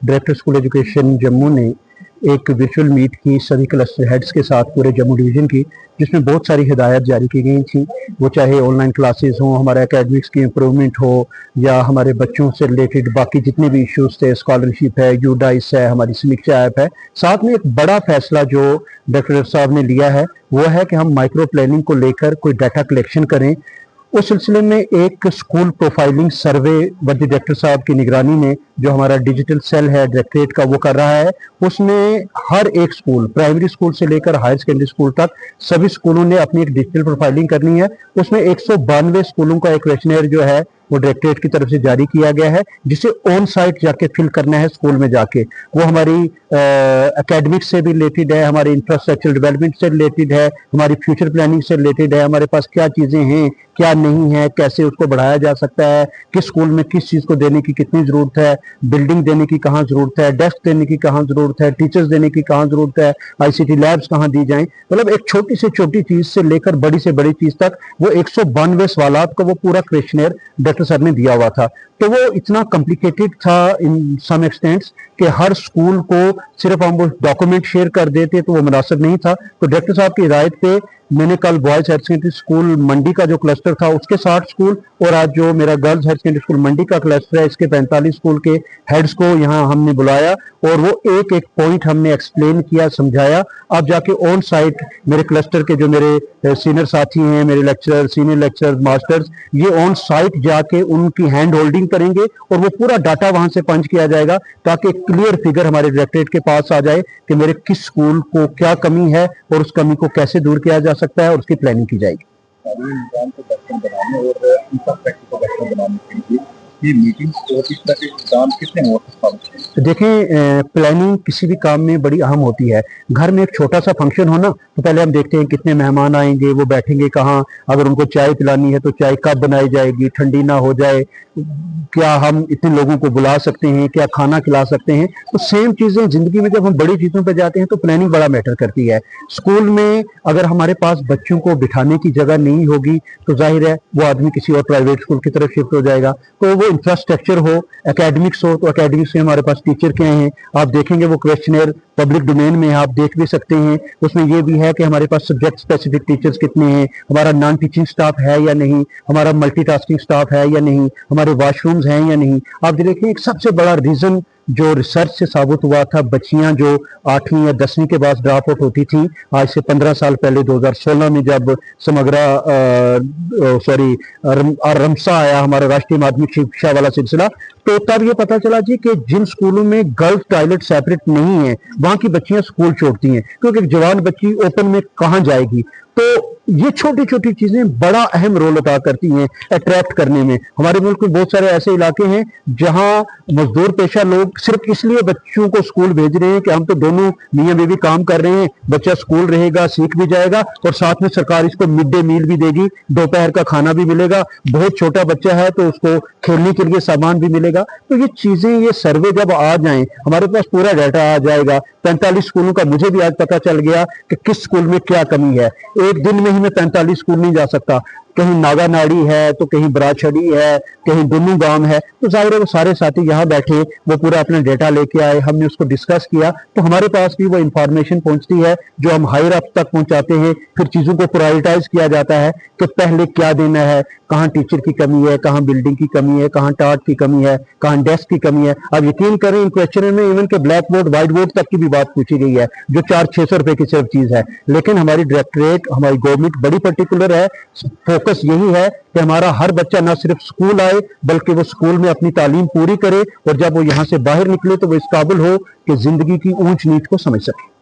Director school education Jammu ने एक virtual meet की सभी क्लस्टर हेड्स के साथ पूरे जम्मू डिवीज़न की, जिसमें बहुत सारी हिदायत जारी की गई थी। वो चाहे ऑनलाइन क्लासेस हों, हमारे एकेडमिक्स की इम्प्रूवमेंट हो, या हमारे बच्चों से रिलेटेड बाकी जितने भी इश्यूज़ थे, स्कॉलरशिप है, यूडाइस है, हमारी समीक्षा ऐप है। साथ में एक बड़ा फैसला जो डॉक्टर साहब ने लिया है वो है कि हम माइक्रो प्लानिंग को लेकर कोई डाटा कलेक्शन करें। उस सिलसिले में एक स्कूल प्रोफाइलिंग सर्वे वर्दी डायरेक्टर साहब की निगरानी में जो हमारा डिजिटल सेल है डायरेक्टरेट का वो कर रहा है। उसमें हर एक स्कूल, प्राइमरी स्कूल से लेकर हायर सेकेंडरी स्कूल तक सभी स्कूलों ने अपनी एक डिजिटल प्रोफाइलिंग करनी है। उसमें 192 स्कूलों का एक क्वेश्चनेयर जो है वो डायरेक्टरेट की तरफ से जारी किया गया है, जिसे ऑन साइट जाके फिल करना है स्कूल में जाके। वो हमारी एकेडमिक्स से भी रिलेटेड है, हमारे इंफ्रास्ट्रक्चर डेवलपमेंट से रिलेटेड है, हमारी फ्यूचर प्लानिंग से रिलेटेड है, हमारे पास क्या चीज़ें हैं क्या नहीं है, कैसे उसको बढ़ाया जा सकता है, किस स्कूल में किस चीज़ को देने की कितनी ज़रूरत है, बिल्डिंग देने की कहाँ ज़रूरत है, डेस्क देने की कहाँ ज़रूरत है, टीचर्स देने की कहाँ ज़रूरत है, ICT लैब्स कहाँ दी जाएं। मतलब एक छोटी से छोटी चीज़ से लेकर बड़ी से बड़ी चीज़ तक वो 192 सवालात का वो पूरा क्वेश्चनेयर डॉक्टर सर ने दिया हुआ था। तो वो इतना कॉम्प्लिकेटेड था इन सम एक्सटेंट्स कि हर स्कूल को सिर्फ हम वो डॉक्यूमेंट शेयर कर देते तो वो मुनासिब नहीं था। तो डायरेक्टर साहब की हिदायत पे मैंने कल बॉयज़ हायर सेकेंडरी स्कूल मंडी का जो क्लस्टर था उसके 60 स्कूल, और आज जो मेरा गर्ल्स हायर सेकेंडरी स्कूल मंडी का क्लस्टर है इसके 45 स्कूल के हेड्स को यहाँ हमने बुलाया और वो एक एक पॉइंट हमने एक्सप्लेन किया, समझाया। अब जाके ऑन साइट मेरे क्लस्टर के जो मेरे सीनियर साथी हैं, मेरे लेक्चरर, सीनियर लेक्चरर, मास्टर्स, ये ऑन साइट जाके उनकी हैंड होल्डिंग करेंगे और वो पूरा डाटा वहां से पंच किया जाएगा ताकि एक क्लियर फिगर हमारे डायरेक्टरेट के पास आ जाए कि मेरे किस स्कूल को क्या कमी है और उस कमी को कैसे दूर किया जा सकता है और उसकी प्लानिंग की जाएगी। निजाम को बेहतर बनाने और इंफ्रास्ट्रक्चर को बेहतर बनाने के लिए ये मीटिंग्स और इस तरह के काम कितने महत्वपूर्ण? देखें, प्लानिंग किसी भी काम में बड़ी अहम होती है। घर में एक छोटा सा फंक्शन हो ना तो पहले हम देखते हैं कितने मेहमान आएंगे, वो बैठेंगे कहाँ, अगर उनको चाय पिलानी है तो चाय कब बनाई जाएगी, ठंडी ना हो जाए, क्या हम इतने लोगों को बुला सकते हैं, क्या खाना खिला सकते हैं। तो सेम चीज़ें ज़िंदगी में जब हम बड़ी चीज़ों पे जाते हैं तो प्लानिंग बड़ा मैटर करती है। स्कूल में अगर हमारे पास बच्चों को बिठाने की जगह नहीं होगी तो जाहिर है वो आदमी किसी और प्राइवेट स्कूल की तरफ शिफ्ट हो जाएगा। तो वो इंफ्रास्ट्रक्चर हो, एकेडमिक्स हो, तो एकेडमिक्स में हमारे पास टीचर क्या हैं आप देखेंगे, वो क्वेश्चनर पब्लिक डोमेन में आप देख भी सकते हैं। उसमें ये भी है कि हमारे पास सब्जेक्ट स्पेसिफिक टीचर्स कितने हैं, हमारा नॉन टीचिंग स्टाफ है या नहीं, हमारा मल्टीटास्किंग स्टाफ है या नहीं, हमारे वॉशरूम्स हैं या नहीं। आप देखें एक सबसे बड़ा रीज़न जो रिसर्च से साबित हुआ था, बच्चियां जो 8वीं या 10वीं के बाद ड्रॉप आउट होती थी आज से 15 साल पहले 2016 में जब समग्रा रमसा आया हमारा राष्ट्रीय माध्यमिक शिक्षा वाला सिलसिला, तो तब ये पता चला जी कि जिन स्कूलों में गर्ल्स टॉयलेट सेपरेट नहीं है वहां की बच्चियां स्कूल छोड़ती हैं, क्योंकि एक जवान बच्ची ओपन में कहाँ जाएगी। तो ये छोटी छोटी चीजें बड़ा अहम रोल अदा करती हैं अट्रैक्ट करने में। हमारे मुल्क में बहुत सारे ऐसे इलाके हैं जहां मजदूर पेशा लोग सिर्फ इसलिए बच्चों को स्कूल भेज रहे हैं कि हम तो दोनों मियां बीवी काम कर रहे हैं, बच्चा स्कूल रहेगा, सीख भी जाएगा और साथ में सरकार इसको मिड डे मील भी देगी, दोपहर का खाना भी मिलेगा, बहुत छोटा बच्चा है तो उसको खेलने के लिए सामान भी मिलेगा। तो ये चीजें, ये सर्वे जब आ जाएं हमारे पास पूरा डाटा आ जाएगा। 45 स्कूलों का मुझे भी आज पता चल गया कि किस स्कूल में क्या कमी है। एक दिन में ही मैं 45 स्कूल नहीं जा सकता, कहीं नागा नाड़ी है तो कहीं बराछड़ी है, कहीं दुन्नू गांव है। तो जाहिर है वो सारे साथी यहाँ बैठे, वो पूरा अपना डेटा लेके आए, हमने उसको डिस्कस किया, तो हमारे पास भी वो इंफॉर्मेशन पहुंचती है जो हम हायर अप तक पहुंचाते हैं। फिर चीज़ों को प्रायोरिटाइज किया जाता है कि पहले क्या देना है, कहाँ टीचर की कमी है, कहाँ बिल्डिंग की कमी है, कहाँ टाट की कमी है, कहाँ डेस्क की कमी है। अब यकीन करें इन क्वेश्चन में इवन के ब्लैक बोर्ड व्हाइट बोर्ड तक की भी बात पूछी गई है जो 400-600 रुपए की सिर्फ चीज़ है। लेकिन हमारी डायरेक्टरेट, हमारी गवर्नमेंट बड़ी पर्टिकुलर है। फोकस यही है कि हमारा हर बच्चा ना सिर्फ स्कूल आए बल्कि वो स्कूल में अपनी तालीम पूरी करे और जब वो यहाँ से बाहर निकले तो वो इस काबिल हो कि जिंदगी की ऊंच नीच को समझ सके।